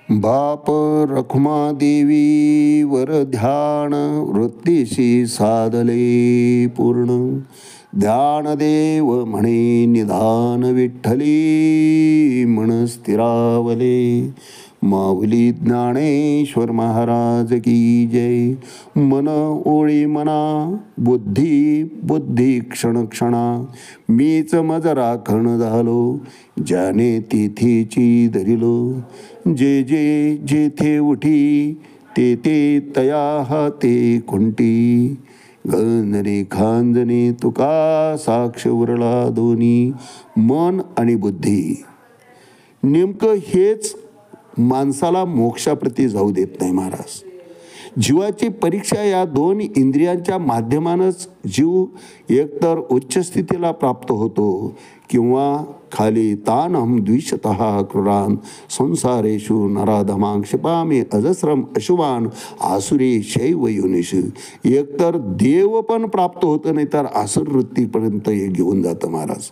बाप रखुमादेवी वर ध्यान वृत्तीशी साधले पूर्ण. ध्यानदेव म्हणे निधान विठ्ठली मन स्थिरावले. माऊली ज्ञानेश्वर महाराज की जय. मन ओळी मना बुद्धी बुद्धी क्षण क्षणा मीच मज राखण झालो. ज्याने तिथीची धरिलो जे जे जेथे उठी ते ते तया हाते खुंटी. गंजने खांजने तुका साक्ष उरला दोन्ही मन आणि बुद्धी. नेमकं हेच माणसाला मोक्षाप्रती जाऊ देत नाही महाराज. जीवाची परीक्षा या दोन इंद्रियांच्या माध्यमानच जीव एकतर उच्च स्थितीला प्राप्त होतो किंवा खाली तानहम द्विषतः क्रूरान संसारेषु नराधमां क्षिपामि अजस्रम अशुभान आसुरी शैव योनिष. एकतर देव पण प्राप्त होतं नाही तर आसुर वृत्तीपर्यंत हे घेऊन जातं महाराज.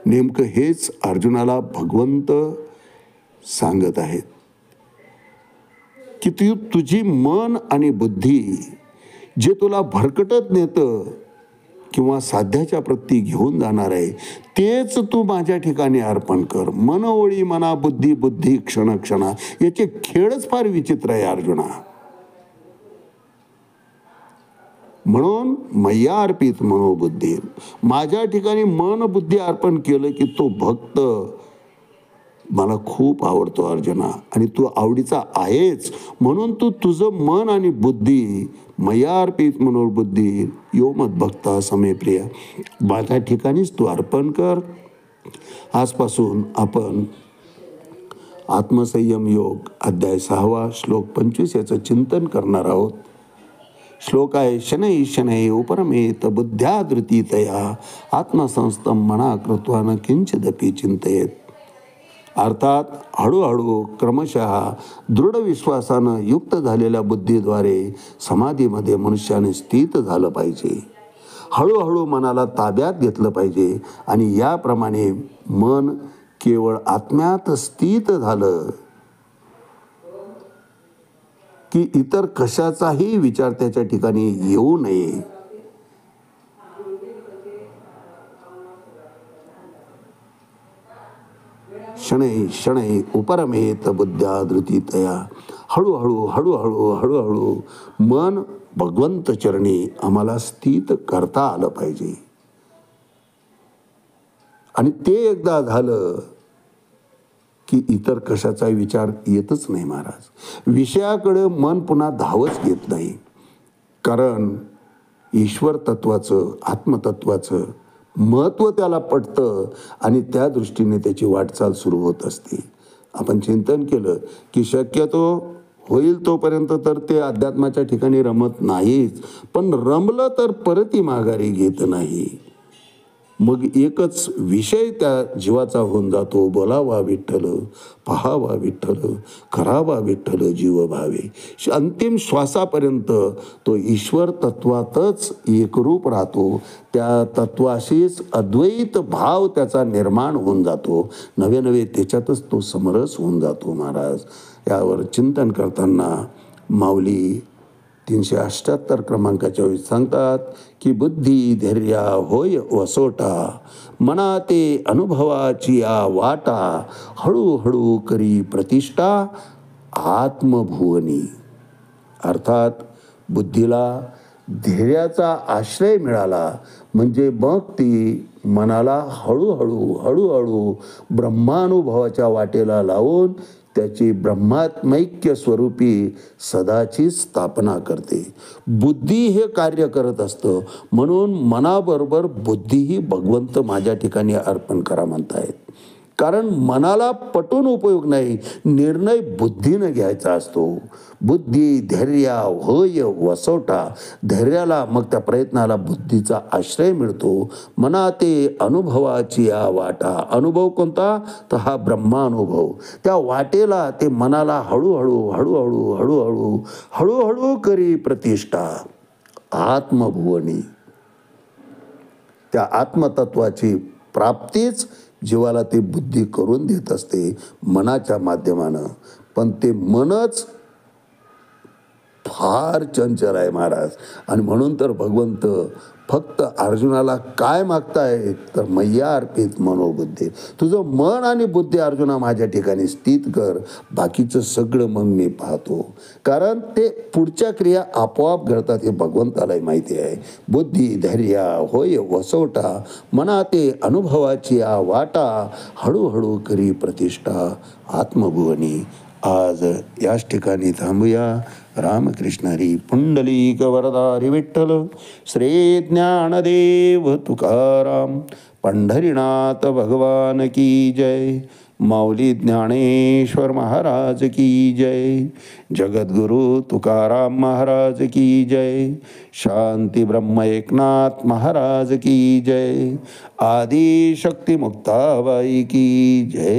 नेमकं हेच अर्जुनाला भगवंत सांगत आहेत की तुझी मन आणि बुद्धी जे तुला भरकटत नेतं किंवा साध्याच्या प्रती घेऊन जाणार आहे तेच तू माझ्या ठिकाणी अर्पण कर. मन ओळी मना बुद्धी बुद्धी क्षण क्षणा. याचे खेळच फार विचित्र आहे अर्जुना. म्हणून मय्या अर्पित मनोबुद्धी. माझ्या ठिकाणी मन बुद्धी अर्पण केलं की तो भक्त मला खूप आवडतो अर्जुना आणि तू आवडीचा आहेच. म्हणून तू तुझं मन आणि बुद्धी मय्या अर्पित मनोबुद्धी यो मत भक्ता समे प्रिय माझ्या ठिकाणीच तू अर्पण कर. आजपासून आपण आत्मसंयम योग अध्याय 6 श्लोक 25 याचं चिंतन करणार आहोत. श्लोक आहे शनै शनै उपरमेत बुद्ध्या धृतीतया आत्मसंस्थम मना कृत्वा न किंचिदपि चिंतयेत. अर्थात हळूहळू क्रमशः दृढ विश्वासानं युक्त झालेल्या बुद्धीद्वारे समाधीमध्ये मनुष्याने स्थित झालं पाहिजे. हळूहळू मनाला ताब्यात घेतलं पाहिजे आणि याप्रमाणे मन केवळ आत्म्यात स्थित झालं की इतर कशाचाही विचार त्याच्या ठिकाणी येऊ नये. शनै शनै उपरमेत बुद्ध्या धृतीतया. हळूहळू हळूहळू हळूहळू मन भगवंत चरणी आम्हाला स्थित करता आलं पाहिजे. आणि ते एकदा झालं की इतर कशाचा विचार येतच नाही महाराज. विषयाकडे मन पुन्हा धावच घेत नाही. कारण ईश्वर तत्वाचं आत्मतत्वाचं महत्त्व त्याला पटतं आणि त्या दृष्टीने त्याची वाटचाल सुरू होत असते. आपण चिंतन केलं की शक्यतो होईल तोपर्यंत तर ते अध्यात्माच्या ठिकाणी रमत नाहीच, पण रमलं तर परत माघारी घेत नाही. मग एकच विषय त्या जीवाचा होऊन जातो. बोलावा विठ्ठल पहावा विठ्ठल करावा विठ्ठल जीव भावे. अंतिम श्वासापर्यंत तो ईश्वर तत्वातच एकरूप राहतो. त्या तत्वाशीच अद्वैत भाव त्याचा निर्माण होऊन जातो. नवे नवे त्याच्यातच तो समरस होऊन जातो महाराज. यावर चिंतन करताना माऊली 378 क्रमांकाच्या वेळी सांगतात की बुद्धी धैर्या होय वसोटा मना ते अनुभवाची या वाटा हळूहळू करी प्रतिष्ठा आत्मभुवनी. अर्थात बुद्धीला धैर्याचा आश्रय मिळाला म्हणजे मग ती मनाला हळूहळू हळूहळू ब्रह्मानुभवाच्या वाटेला लावून त्याची ब्रह्मात्मैक्य स्वरूपी सदाची स्थापना करते. बुद्धी हे कार्य करत असतं. म्हणून मनाबरोबर बुद्धीही भगवंत माझ्या ठिकाणी अर्पण करा म्हणतायत. कारण मनाला पटून उपयोग नाही, निर्णय बुद्धीनं घ्यायचा असतो. बुद्धी धैर्या होय वसोटा. धैर्याला मग त्या प्रयत्नाला बुद्धीचा आश्रय मिळतो. मना ते अनुभवाची या वाटा. अनुभव कोणता तर हा ब्रह्मानुभव. त्या वाटेला ते मनाला हळूहळू हळूहळू हळूहळू हळूहळू करी प्रतिष्ठा आत्मभुवनी. त्या आत्मतत्वाची प्राप्तीच जीवाला ते बुद्धी करून देत असते मनाच्या माध्यमानं. पण ते मनच फार चंचल आहे महाराज. आणि म्हणून तर भगवंत फक्त अर्जुनाला काय मागताय तर मय्या अर्पित मनोबुद्धी. तुझं मन आणि बुद्धी अर्जुना माझ्या ठिकाणी स्थित कर, बाकीचं सगळं मग मी पाहतो. कारण ते पुढच्या क्रिया आपोआप घडतात हे भगवंतालाही माहिती आहे. बुद्धी धैर्य होय वसवटा, मना ते अनुभवाची वाटा, हळूहळू करी प्रतिष्ठा आत्मभुवनी. आज याच ठिकाणी थांबूया. रामकृष्ण हरी. पुंडलिक वरदारी विठ्ठल. श्री ज्ञानदेव तुकाराम. पंढरीनाथ भगवान की जय. माऊली ज्ञानेश्वर महाराज की जय. जगद्गुरु तुकाराम महाराज की जय. शांती ब्रह्म एकनाथ महाराज की जय. आदि शक्ती मुक्ताबाई की जय.